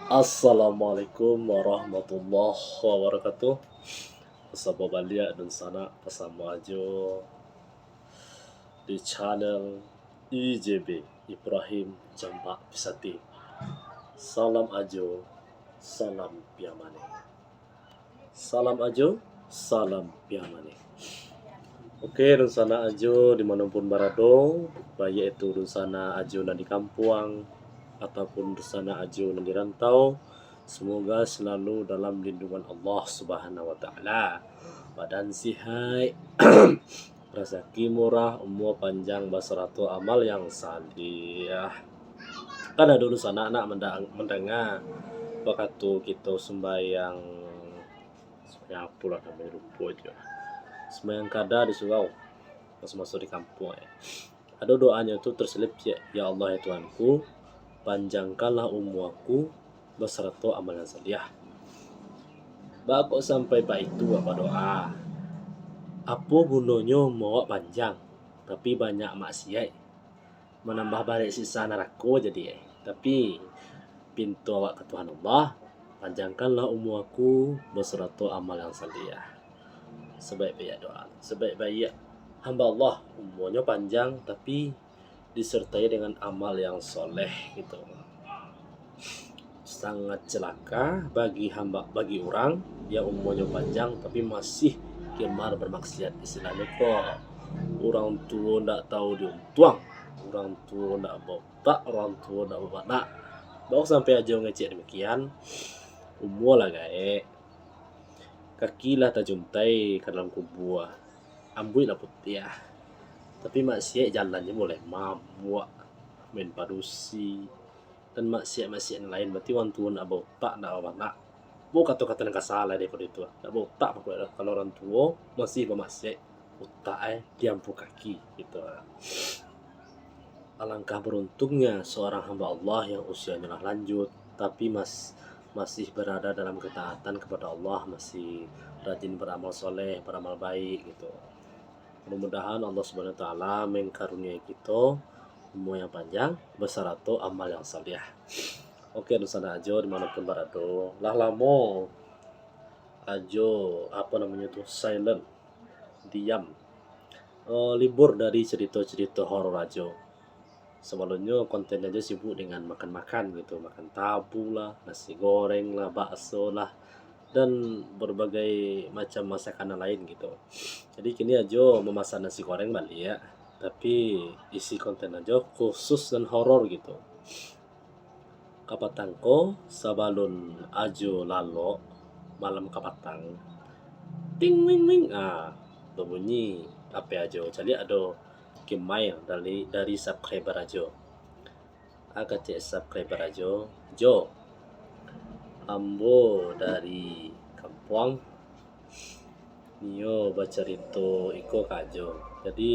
Assalamualaikum warahmatullahi wabarakatuh. Bersama Balia dan Sana bersama Ajo di channel IJB Ibrahim Jambak Pisati. Salam Ajo, salam Piamane. Salam Ajo, salam Piamane. Oke, dan sana Ajo dimanapun berada, baik itu dan sana Ajo di kampung ataupun di sana Ajo di rantau, semoga selalu dalam lindungan Allah Subhanahu wa taala. Badan sihat, rezeki murah, umur panjang, basaratu amal yang salih. Kan ada dulu sana anak mendengar waktu kita sembahyang apa lah namanya lupa aja. Sembahyang kada di surau masuk di kampung ya. Ada doanya tuh terselip ya Allah ya Tuhanku, panjangkanlah umurku beserta amal yang salih. Kok sampai itu apa doa? Apa gunanya mau panjang tapi banyak maksiat? Menambah balik sisa neraka jadi Tapi pintu awak ke Tuhan Allah, panjangkanlah umurku beserta amal yang salih. Sebaik-baik doa, sebaik-baik hamba Allah umurnya panjang tapi disertai dengan amal yang soleh gitu. Sangat celaka bagi orang yang umurnya panjang tapi masih gemar bermaksiat. Istilahnya kok orang tua ndak tahu diuntuang, orang tua ndak botak, orang tua ndak bapak. Baru sampai aja ngecek demikian, umur lah gae, kaki lah tajuntai ke dalam kubur, ambui lah putih. Tapi maksiat jalannya mulai mabuk, main padusi, dan maksiat-maksiat lain. Berarti orang tua nak botak, nak nak. Bu kata-kata yang salah daripada itu. Nak botak pokoknya kalau orang tua masih bermaksiat, botak diampu kaki gitu. Alangkah beruntungnya seorang hamba Allah yang usianya telah lanjut tapi masih berada dalam ketaatan kepada Allah, masih rajin beramal soleh, beramal baik gitu. Mudah-mudahan Allah Subhanahu wa taala mengkaruniai kita umur yang panjang beserta amal yang salih. Oke, sana Ajo dimanapun berada, lah lama Ajo silent, diam, libur dari cerita-cerita horor Ajo. Sebelumnya konten aja sibuk dengan makan-makan gitu, makan tabu lah, nasi goreng lah, bakso lah, dan berbagai macam masakan lain gitu. Jadi kini aja memasak nasi goreng balik ya, tapi isi konten aja khusus dan horor gitu. Kapatangko sabalun ajo lalo malam kapatang, ting wing wing, berbunyi apa aja. Jadi ada email dari subscriber aja. Agak subscriber aja. Jo, ambo dari kampung Nio baca cerita iko kajo. Jadi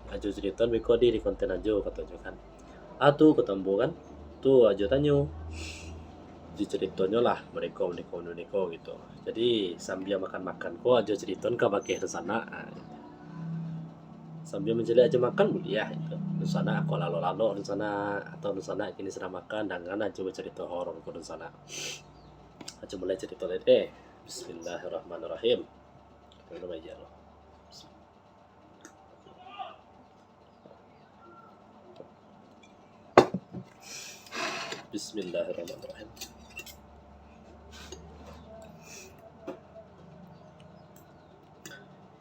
ajo cerita beko di konten ajo kata jo kan. Atu ketemu kan. Tuh ajo tanyo. Di ceritanya lah mereka gitu. Jadi sambil makan-makan kok ajo cerita ka pakai ke sana. Sambil menjadi aja makan ya itu. Di sana aku lalu di sana atau di sana kini sedang makan dengan aja cerita horor di sana. Aja mulai cerita deh. Bismillahirrahmanirrahim. Kita aja loh. Bismillahirrahmanirrahim.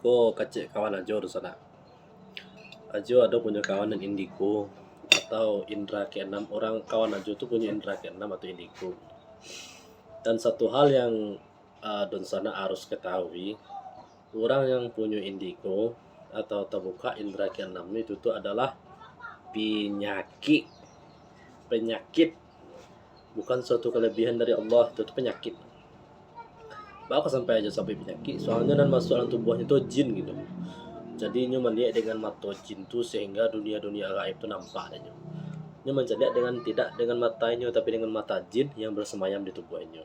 Ko kacik kawan aja di sana. Ajo ada punya kawanan indigo atau indra keenam. Orang kawan Ajo tuh punya indra keenam atau indigo. Dan satu hal yang Don Sana harus ketahui, orang yang punya indigo atau terbuka indra keenam itu tuh adalah penyakit. Bukan suatu kelebihan dari Allah, itu tuh penyakit. Bakal sampai aja sampai penyakit, soalnya dan masuk dalam tubuhnya itu jin gitu. Jadi nyo melihat dengan mata jin tu sehingga dunia-dunia gaib itu nampak dan nyo melihat dengan tidak dengan matanya tapi dengan mata jin yang bersemayam di tubuhnya.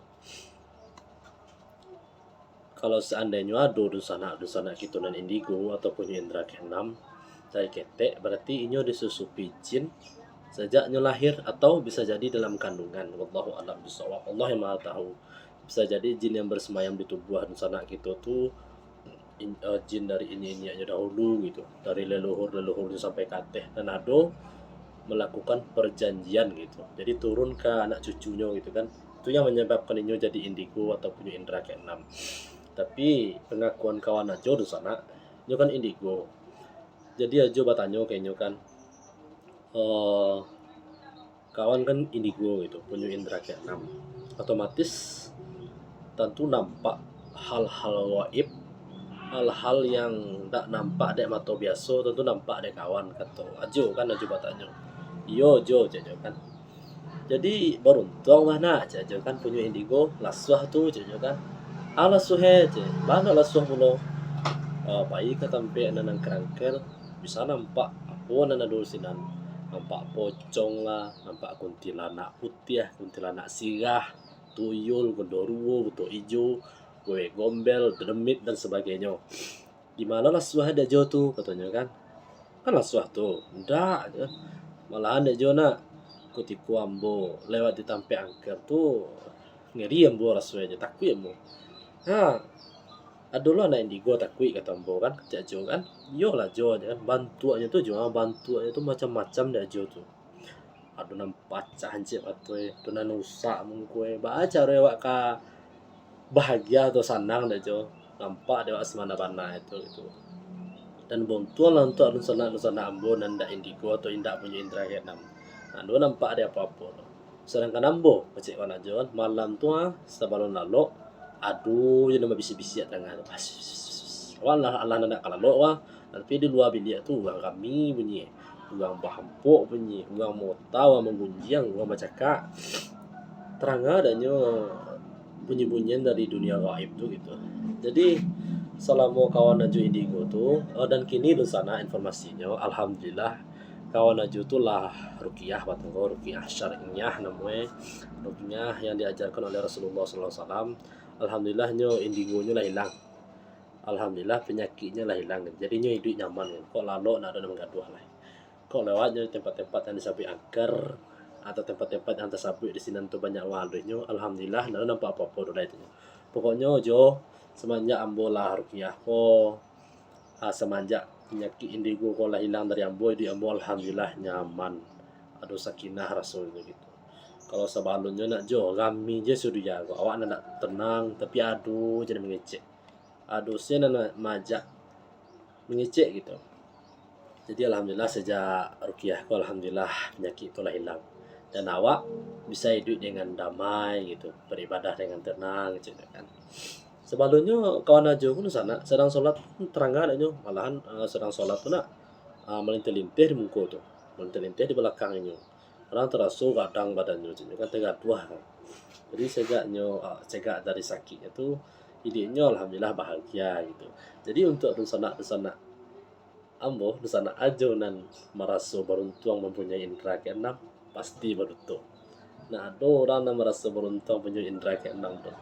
Kalau seandainya ada di sana kita dan indigo atau punya indra keenam dari ketek, berarti inyo disusupi jin sejak nyo lahir atau bisa jadi dalam kandungan. Wallahu a'lam bishawab. Allah yang Maha tahu. Bisa jadi jin yang bersemayam di tubuh sanak kita tuh jin dari ini aja dahulu gitu, dari leluhur sampai kateh, dan ada melakukan perjanjian gitu, jadi turun ke anak cucunya gitu kan, itu yang menyebabkan ini jadi indigo atau punya indra keenam. Tapi pengakuan kawan aja di sana itu kan indigo, jadi aja bertanya kayaknya kan, kawan kan indigo gitu punya indra keenam, otomatis tentu nampak hal-hal gaib, hal-hal yang tak nampak dek mata biasa, tentu nampak dek kawan kata ajo kan, ajo bertanya iyo jo jajo kan, jadi beruntung mana jajo kan punya indigo lasuh tuh jajo kan, lasuh aja mana lasuh mulu, bayi ketampe nanang kerangkel bisa nampak apa nana dulsinan, nampak pocong lah, nampak kuntilanak putih, kuntilanak sirah, tuyul, gondoruo, buto ijo, gue gombel, demit dan sebagainya. Di mana lah suah ada jo tuh katanya kan? Kan lah suah tuh. Ndak, malahan ada jo nak kutiku ambo lewat di tampe angker tuh ngeri ambo rasuah aja takut ambo. Nah, ada lo anak indigo takut kata ambo kan, kerja jo kan? Yo lah jo aja kan, bantuannya tuh jo, bantuannya tuh macam-macam dah jo tuh. Aduh nampak cancip atau tuh nusa mungkue baca rewak ka bahagia atau senang dah jo, nampak dewa semana-mana itu. Dan bontuan lah untuk nusana ambo nanda indigo atau indak punya indra keenam. Nah, do nampak ada apa-apa. Sedangkan ambo kecik wan aja kan malam tuh sebelum lalu, aduh jadi bisi-bisi dengan walah Allah nanda kalau wah, tapi di luar bilik tuh uang kami bunyi, uang bahampuk bunyi, uang mota, uang menggunjang, uang macaka, terang adanya bunyi-bunyian dari dunia gaib tuh gitu. Jadi selama kawan aju indigo tuh, dan kini di sana informasinya alhamdulillah kawan aju tuh lah ruqyah batanggo, ruqyah syar'iyah namanya, ruqyah yang diajarkan oleh Rasulullah SAW. Alhamdulillahnya indigonya lah hilang, alhamdulillah penyakitnya lah hilang, jadinya hidup nyaman kan. Kok lalu nak ada menggaduh lah, kok lewatnya tempat-tempat yang disapi angker atau tempat-tempat yang tersabut di sini tuh banyak waduhnya, alhamdulillah nggak nampak apa-apa dulu itu. Pokoknya jo semenjak ambo lah ruqyah ko, semenjak penyakit indigo ko lah hilang dari ambo, di ambo alhamdulillah nyaman, aduh sakinah rasul gitu. Kalau sebelumnya nak jo kami je sudah jago awak nak tenang, tapi aduh jadi mengecek, aduh saya nak majak mengecek gitu. Jadi alhamdulillah sejak ruqyah ko alhamdulillah penyakit itulah hilang, dan awak bisa hidup dengan damai gitu, beribadah dengan tenang gitu kan. Sebelumnya kawan aja pun sana sedang sholat terang aja, malahan sedang sholat tuh nak melintih-lintih di muka tuh, melintih-lintih di belakangnya, orang terasa kadang badannya jadi kan tegaduh kan. Jadi sejak dari sakitnya tuh idenya alhamdulillah bahagia gitu. Jadi untuk sana ambo di sana aja nan merasa beruntung mempunyai indra keenam pasti beruntung. Nah ada orang yang merasa beruntung punya indra keenam tuh,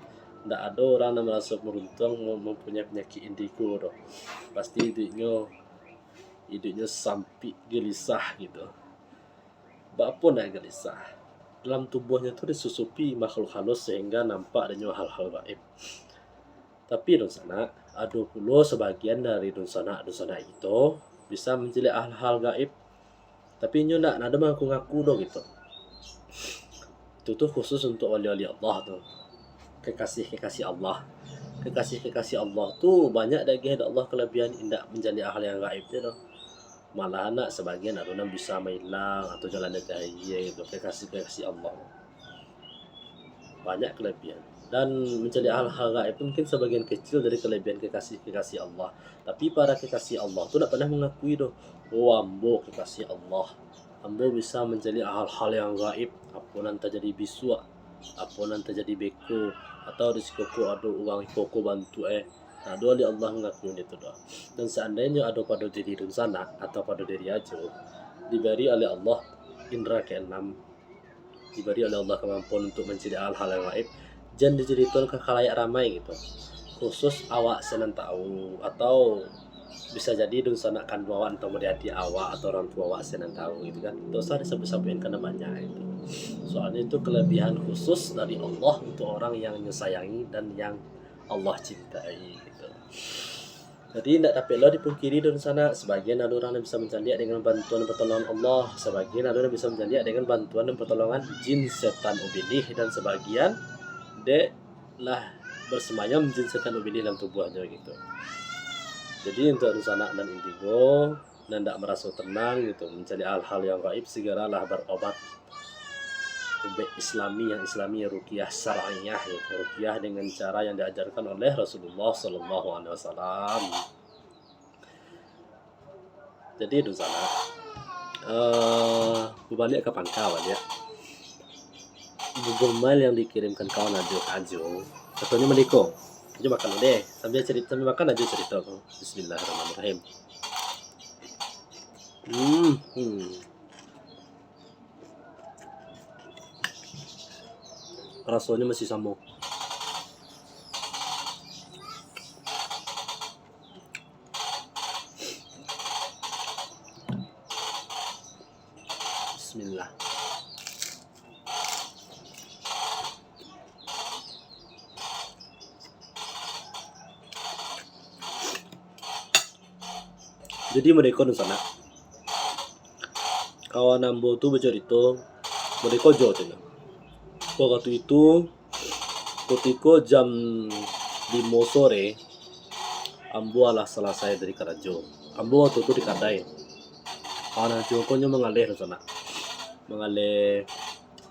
nggak ada orang yang merasa beruntung mempunyai penyakit indigo tuh, pasti hidupnya sampai gelisah gitu. Bapun yang gelisah, dalam tubuhnya tuh disusupi makhluk halus sehingga nampak adanya hal-hal gaib. Tapi di sana ada pula sebagian dari dosana itu bisa mencelik hal-hal gaib, tapi nyo nak ada mengaku-ngaku dong gitu. Itu tuh khusus untuk wali-wali Allah tuh, kekasih Allah. Kekasih Allah tuh banyak dari Allah kelebihan indak menjadi hal yang gaib tuh. Malah anak sebagian ada bisa mailang atau jalan dari gitu, kekasih Allah banyak kelebihan, dan mencari hal-hal gaib mungkin sebagian kecil dari kelebihan kekasih Allah. Tapi para kekasih Allah tu tak pernah mengakui doh, oh ambo kekasih Allah, ambo bisa mencari hal-hal yang gaib, apa nanti jadi bisu, apa nanti jadi beku, atau di sikoku ada uang koko bantu nah doa di Allah mengakui itu doa. Dan seandainya ada pada diri sana atau pada diri aja diberi oleh Allah indra keenam, diberi oleh Allah kemampuan untuk mencari hal-hal yang gaib, jangan diceritakan ke khalayak ramai gitu, khusus awak senang tahu atau bisa jadi dun sana kan bawa atau di awak atau orang tua awak senang tahu gitu kan, dosa disebut-sebutin karena banyak itu. Soalnya itu kelebihan khusus dari Allah untuk orang yang menyayangi dan yang Allah cintai gitu. Jadi tidak dapat lo dipungkiri dan sana sebagian ada orang yang bisa mencari dengan bantuan dan pertolongan Allah, sebagian ada yang bisa mencari dengan bantuan dan pertolongan jin setan ubinih, dan sebagian de lah bersemayam jin setan ubinih dalam tubuhnya gitu. Jadi untuk Rusana dan Indigo dan tidak merasa tenang gitu mencari hal-hal yang gaib, segeralah berobat ubek Islami yang ruqyah syar'iyah gitu, ruqyah dengan cara yang diajarkan oleh Rasulullah Sallallahu Alaihi Wasallam. Jadi Rusana berbalik ke pangkal ya. Google yang dikirimkan kawan Ajo katanya Mediko. Coba makan deh, sambil makan aja cerita. Bismillahirrahmanirrahim. Rasanya masih sama. Bismillah. Jadi mereka di sana kawan ambo tuh bercerita mereka jauh cina. Waktu itu ketika jam 5 sore ambo alah selesai dari Karajo. Ambo waktu itu di Kadai. Kawan ambo konya mengalih di sana, mengalih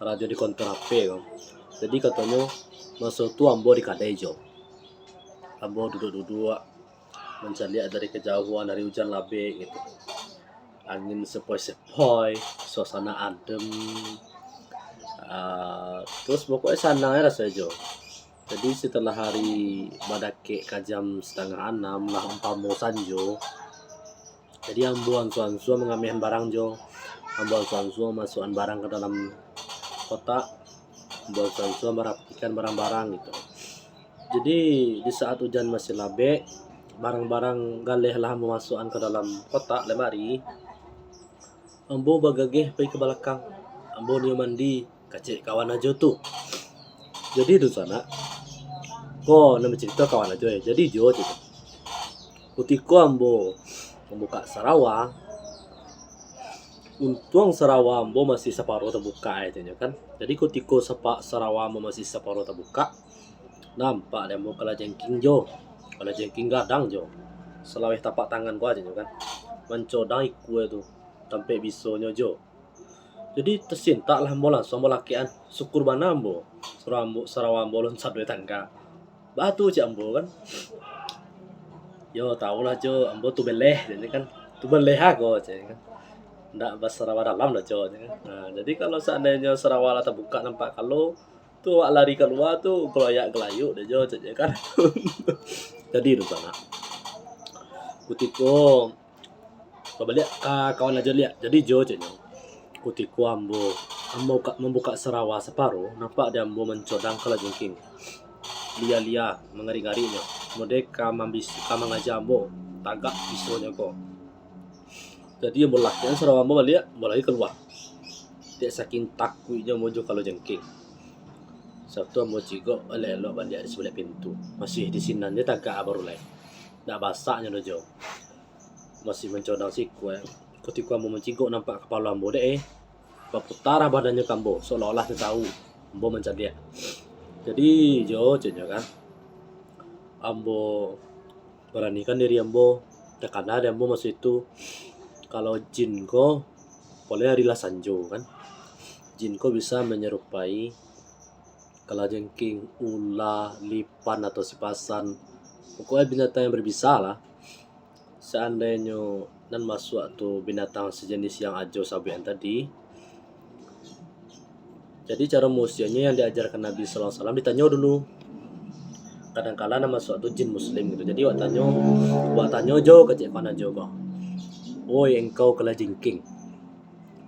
radio di konter HP kan. Jadi katanya masuk tuh ambo di Kadai jo. Ambo duduk-duduk mencari dari kejauhan, dari hujan labe gitu, angin sepoi-sepoi, suasana adem, terus pokoknya sananya rasanya jo. Jadi setelah hari badake ke jam 5:30 lah umpama sanjo, jadi ambuan suan-suan mengambil barang jo, ambuan suan-suan masukkan barang ke dalam kotak, ambuan suan-suan merapikan barang-barang gitu. Jadi di saat hujan masih labe, barang-barang galeh lah memasukkan ke dalam kotak lemari. Ambo bagageh pergi ke belakang, ambo dia mandi kacik kawan aja tuh. Jadi di sana kok nama cerita kawan aja ya. Jadi jo gitu. Kutiko ambo membuka Sarawak, untung Sarawak ambo masih separuh terbuka aja kan. Jadi kutiko Sarawak ambo masih separuh terbuka, nampak dia mau kalah jengking jo. Kalau jengking gadang jo, selawih tapak tangan gua aja kan, mencodang ikue tuh, sampai bisonya jo. Jadi tersintak lah mo langsung mo lakian, syukur bana ambo, Sarawak ambo loncat dari tangga, batu cik ambo kan. Yo tau lah jo, ambo tuh beleh, jadi kan, tuh beleh aku cik kan, ndak bahasa Sarawak dalam lah jo, kan. Nah, jadi kalau seandainya Sarawak lah terbuka nampak kalau tuh lari keluar tuh gelayak-gelayuk deh jo cik kan. Jadi di sana kutiko balik kawan aja lihat. Jadi jo ceknya kutiko ambo membuka Sarawak separuh, nampak dia ambo mencodang ke jengking lia mengari-ngarinya modeka mengajar ambo tagak bisonya kok. Jadi ambo lakian Sarawak ambo balik mulai keluar, dia saking takutnya mojo kalau jengking. Sabtu ambo cigo elok balik di sebelah pintu, masih di sini dia tagak baru lain, ndak basahnya dojo, masih mencodang siku ya. Ketika ambo mencigo nampak kepala ambo deh berputar badannya kambo seolah-olah dia tahu ambo mencari dia. Jadi jo cenya kan ambo beranikan diri ambo, karena ada ambo masih itu kalau jin ko boleh harilah sanjo kan, jin ko bisa menyerupai kalajengking, ular, lipan atau sipasan, pokoknya binatang yang berbisa lah. Seandainya dan masuk atau binatang sejenis yang ajo sabian tadi, jadi cara musyanya yang diajarkan Nabi Sallallahu Alaihi Wasallam ditanya dulu. Kadang-kadang nama suatu jin muslim gitu. Jadi wak tanya jo kecik mana jo kok. Woi engkau kalajengking.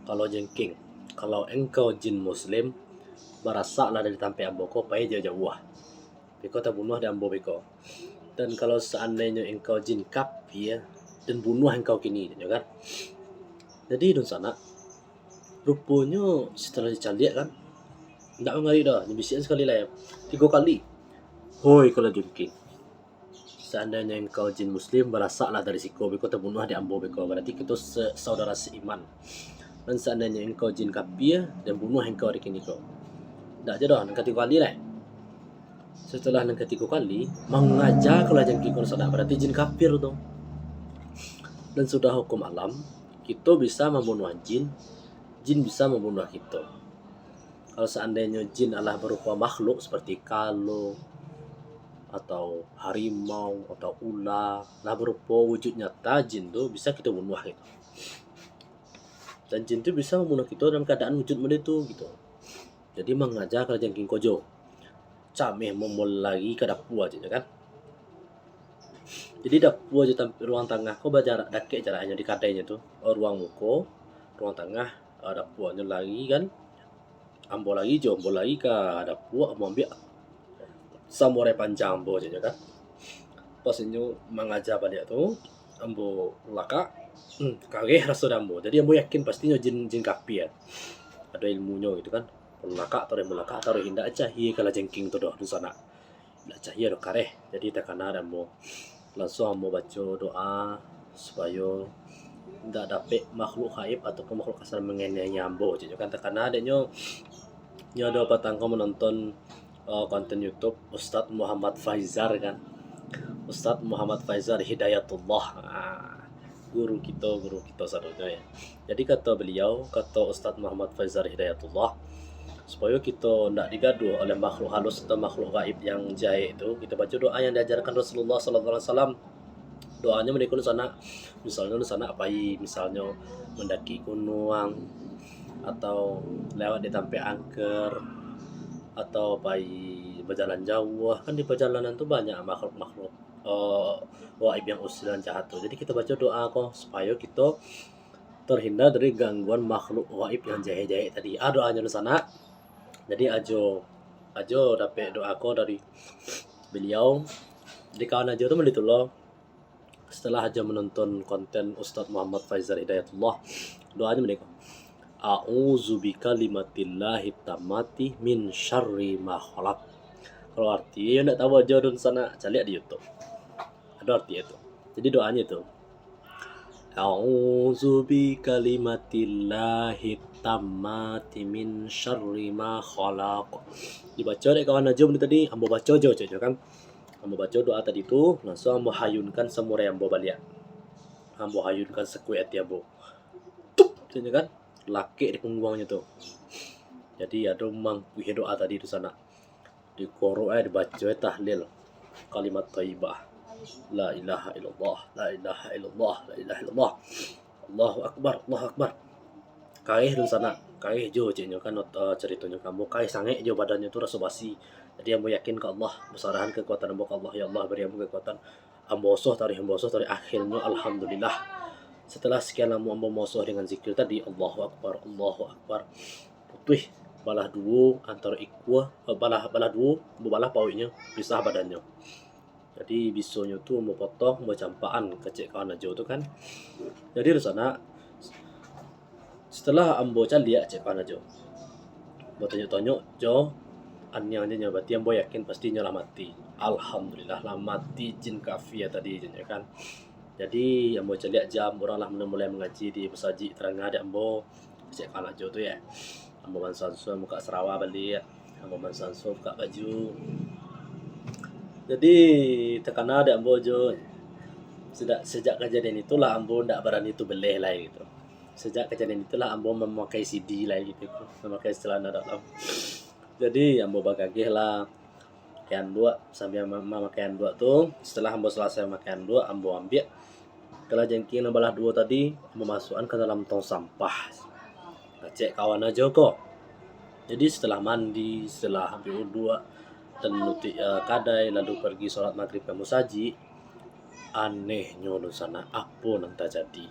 Kalau jengking, kalau engkau jin muslim, barasak lah dari tampai ambo ko pai jauh-jauh wah. Biko tak bunuh di ambo biko. Dan kalau seandainya engkau jin kafir, dan bunuh engkau kini, ya kan? Jadi dun sana rupanya setelah dicaliak kan, ndak ngari dah, nyebisian sekali lah ya, 3 kali. Hoi kalau jengking, seandainya engkau jin muslim berasaklah dari siko beko terbunuh di ambo beko, berarti kita saudara seiman. Dan seandainya engkau jin kafir dan bunuh engkau di kini kau, ndak aja dah, nang 3 kali lah. Setelah nang 3 kali mengajar kalau jengking kau sana, berarti jin kafir tuh. Dan sudah hukum alam, kita bisa membunuh jin, jin bisa membunuh kita. Kalau seandainya jin adalah berupa makhluk seperti kalo atau harimau atau ular, lah berupa wujud nyata, jin tuh bisa kita bunuh gitu. Dan jin itu bisa membunuh kita dalam keadaan wujud model itu gitu. Jadi mengajar kalau jengking kojo, cameh momol lagi ke dapur aja kan. Jadi dapur aja ruang tengah kau berjarak dakek jaraknya di kadainya tuh, ruang muko, ruang tengah, dapurnya lagi kan. Ambo lagi jombo lagi ke dapur, ambo ambil samurai panjang ambo aja kan. Pas ini mengajar balik tuh, ambo laka, kageh rasa ambo. Jadi ambo yakin pastinya jin kafir ya. Ada ilmunya gitu kan. Laka atau melaka atau hinda cahaya kalau jengking tuh doh di sana. Ndak cahaya doh kareh. Jadi tekana ambo langsung ambo baca doa supaya ndak dapet makhluk gaib ataupun makhluk kasar mengenai ambo aja kan. Tekana adanya ada patang kau menonton konten YouTube Ustadz Muhammad Faizar kan. Ustadz Muhammad Faizar Hidayatullah, guru kita satunya ya. Jadi kata beliau, kata Ustadz Muhammad Faizar Hidayatullah, supaya kita tidak digaduh oleh makhluk halus atau makhluk gaib yang jahat itu, kita baca doa yang diajarkan Rasulullah SAW. Doanya mereka di sana, misalnya di sana apa misalnya mendaki gunung atau lewat di tempat angker atau berjalan jauh kan. Di perjalanan tuh banyak makhluk-makhluk gaib yang usil dan jahat tuh. Jadi kita baca doa kok supaya kita terhindar dari gangguan makhluk gaib yang jahat-jahat tadi. Doanya di sana. Jadi ajo dapat doa ko dari beliau. Jadi kawan aja tuh melitulah setelah aja menonton konten Ustadz Muhammad Faizar Hidayatullah, doanya mereka, a'udzu bikalimatillahi tammati min syarri ma khalaq. Kalau artinya enggak tahu aja di sana, cari di YouTube. Ada artinya itu. Jadi doanya itu, a'udzu bikalimatillahi tammati min syarri ma khalaq. Dibaca deh kawan aja tadi, ambo baca aja kan. Ambo baca doa tadi itu, langsung ambo hayunkan samurai ambo balik. Ambo hayunkan sekuat hati ambo. Tup, kan? Laki di punggungnya tuh. Jadi ada mangkuih doa tadi di sana. Di Qur'an dibaca tahlil kalimat thayyibah. La ilaha illallah, la ilaha illallah, la ilaha illallah. Allahu akbar, Allahu akbar. Kaih di sana, kaih jo ceknya kan ceritanya kamu kaih sange jo badannya tuh rasa basi. Jadi ambo yakin ke Allah, bersarahan kekuatan ambo ke Allah, ya Allah beri ambo kekuatan. Ambo soh dari akhirnya alhamdulillah. Setelah sekian lama ambo mosoh dengan zikir tadi, Allahu akbar, Allahu akbar. Putih balah dua antara ikhwah, balah dua, balah pauinya pisah badannya. Jadi bisonya tuh mau potong, mau campaan kecek kawan aja tuh kan. Jadi di sana setelah ambo cali cek kawan aja, mau tanya jo annya berarti ambo yakin pastinya lah mati. Alhamdulillah lah mati jin kafir tadi ya kan. Jadi ambo cali jam orang lah mulai mengaji di pesaji terang ada ambo cek kawan aja tuh ya. Ambo mansansu muka Sarawak balik, ambo mansansu buka baju. Jadi tekana ada ambo jo. Sejak kejadian itulah ambo ndak berani tu beleh lah gitu. Sejak kejadian itulah ambo memakai CD lah gitu, memakai celana dalam. Jadi ambo bagagih lah makan dua sambil makan dua tuh. Setelah ambo selesai makan dua, ambo ambil kalau jengking balah dua tadi, ambo masukkan ke dalam tong sampah. Cek kawan aja kok. Jadi setelah mandi, setelah ambil wudhu dan nuti kadai lalu pergi sholat maghrib ke musaji, anehnya di sana apa yang terjadi.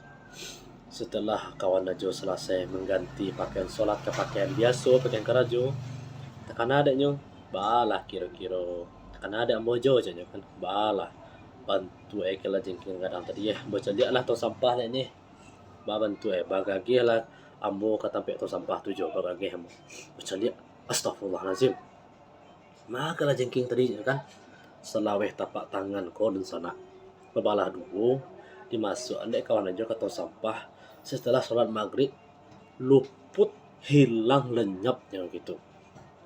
Setelah kawan aja selesai mengganti pakaian sholat ke pakaian biasa, pakaian kerajo, tekan adanya balah kira-kira tekan ada ambo aja kan balah bantu kala jengking kadang tadi ya baca dia lah tong sampah ni ba bantu bagage lah ambo katampe tong sampah tujo bagage ambo baca dia astagfirullahalazim maka lah jengking tadi kan selaweh tapak tangan ko dan sana babalah dulu dimasuk andai kawan aja ke tong sampah setelah sholat maghrib luput hilang lenyapnya gitu.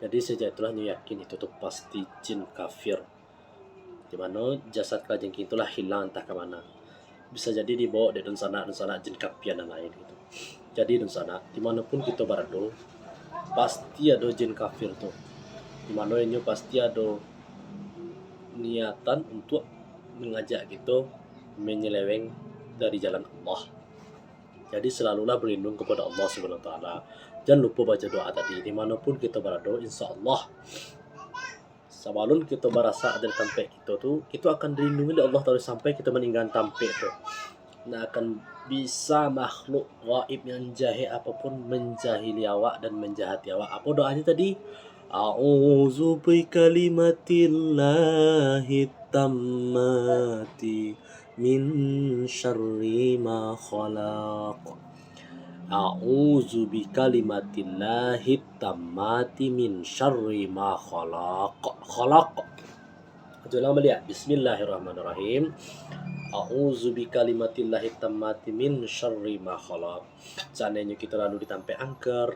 Jadi sejak itulah nyu yakin itu tuh pasti jin kafir. Di mana jasad kalajengking itulah hilang entah ke mana. Bisa jadi dibawa di sana jin kapian dan lain gitu. Jadi sana dimanapun kita berada pasti ada jin kafir tuh. Dimana ini pasti ada niatan untuk mengajak kita menyeleweng dari jalan Allah. Jadi selalulah berlindung kepada Allah Subhanahu Wa Taala. Jangan lupa baca doa tadi dimanapun kita berada, insya Allah sebelum kita berasa ada tampe kita tuh, itu akan dilindungi oleh Allah Taala sampai kita meninggal tampe itu. Nah akan bisa makhluk gaib yang jahil apapun menjahili awak dan menjahati awak. Apa doanya tadi? A'udzu bikalimatillahi tammati min syarri ma khalaq. A'udzu bikalimatillahi tammati min syarri ma khalaq. Khalaq. Ulang balik. Bismillahirrahmanirrahim. A'udzu bikalimatillahi tammati min syarri ma khalaq. Seandainya kita lalu ditampe angker,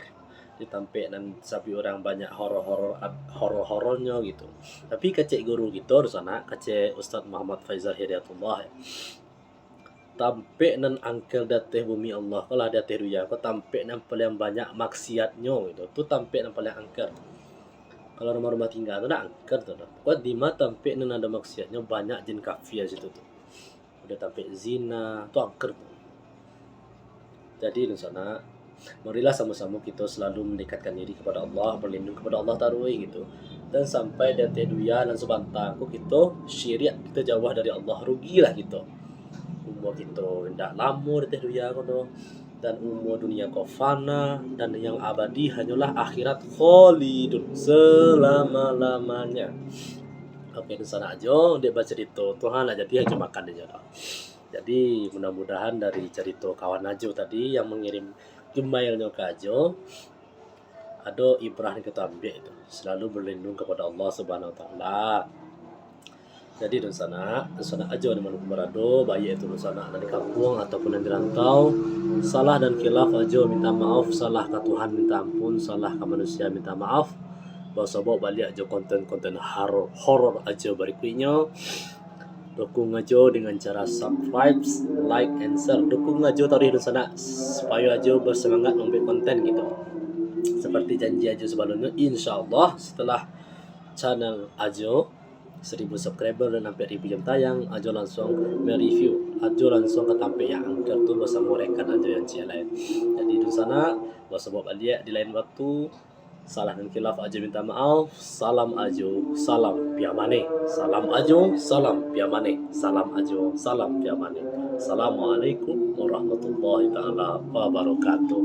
ditampe dan sapi orang banyak horor-horornya gitu. Tapi kacek guru gitu di sana, kacek Ustaz Muhammad Faizal Hidayatullah. Tampe nan angker dateh bumi Allah. Kalau ada teh duya, kau tampe nan paling banyak maksiatnya gitu. Tu tampe nan paling angker. Kalau rumah-rumah tinggal tu nak angker tu. Kau di mana tampe nan ada maksiatnya banyak jin kafir situ tu. Udah tampe zina, tu angker tu. Jadi di sana marilah sama-sama kita selalu mendekatkan diri kepada Allah, berlindung kepada Allah tarui gitu. Dan sampai dateh duya dan sebantah aku kita syirik, kita jauh dari Allah, rugilah kita. Umur kita hendak lama dateh duya kono dan umur dunia kau fana dan yang abadi hanyalah akhirat khalidun selama-lamanya. Oke, di sana aja dia baca cerita Tuhan aja dia aja makan aja. Jadi mudah-mudahan dari cerita kawan Ajo tadi yang mengirim emailnya ke Ajo, ada ibrah yang kita ambil itu selalu berlindung kepada Allah Subhanahu Wa Taala. Jadi di sana aja di mana berada, baik itu di sana di kampung ataupun di rantau, salah dan khilaf aja minta maaf, salah ke Tuhan minta ampun, salah ke manusia minta maaf. Bawa balik aja konten-konten horor aja berikutnya. Dukung aja dengan cara subscribe, like, and share. Dukung aja tadi di sana supaya aja bersemangat membuat konten gitu. Seperti janji aja sebelumnya, insya Allah setelah channel Ajo 1000 subscriber dan hampir 1000 jam tayang, Ajo langsung mereview, Ajo langsung ke tampil yang angker tuh bersama rekan Ajo yang lain. Jadi di sana bersama balik di lain waktu. Salah dan khilaf Ajo minta maaf. Salam Ajo, salam Piamane. Salam Ajo, salam Piamane. Salam Ajo, salam Piamane. Assalamualaikum warahmatullahi taala wabarakatuh.